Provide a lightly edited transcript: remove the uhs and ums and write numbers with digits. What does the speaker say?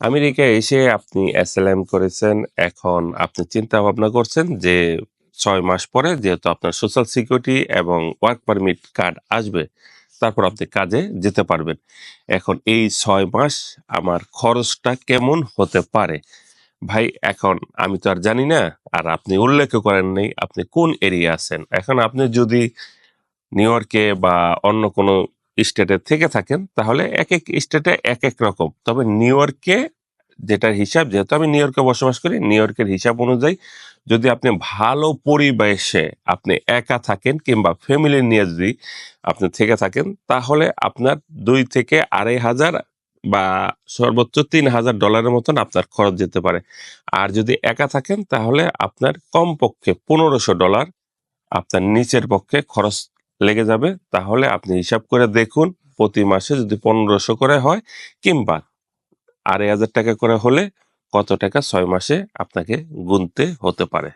আমেরিকায় এসে আপনি অ্যাসাইলাম করেছেন। এখন আপনি চিন্তা ভাবনা করছেন যে ৬ মাস পরে যেহেতু আপনার সোশ্যাল সিকিউরিটি এবং ওয়ার্ক পারমিট কার্ড আসবে, তারপর আপনি কাজে যেতে পারবেন। এখন এই ৬ মাস আমার খরচটা কেমন হতে পারে? ভাই এখন আমি তো আর জানি না, আর আপনি উল্লেখও করেন নাই আপনি কোন এরিয়া আছেন। এখন আপনি যদি নিউ ইয়র্কে বা অন্য কোনো স্টেটে থেকে থাকেন তাহলে একেক স্টেটে একেক রকম। তবে নিউ ইয়র্কে যেটার হিসাব, যেহেতু আমি নিউ ইয়র্কে বসবাস করি, নিউ ইয়র্কের হিসাব অনুযায়ী যদি আপনি ভালো পরিবেশে আপনি একা থাকেন কিংবা ফ্যামিলি নিয়ে যদি আপনি থেকে থাকেন তাহলে আপনার ২ থেকে $২,৫০০ বা সর্বোচ্চ $৩,০০০ মতন আপনার খরচ যেতে পারে। আর যদি একা থাকেন তাহলে আপনার কমপক্ষে $১৫০০ আপনার নিচের পক্ষে খরচ লেগে যাবে। তাহলে আপনি হিসাব করে দেখুন প্রতি মাসে যদি ১৫০০ করে হয় কিংবা ৳২,৫০০ করে হলে কত টাকা ৬ মাসে আপনাকে গুনতে হতে পারে।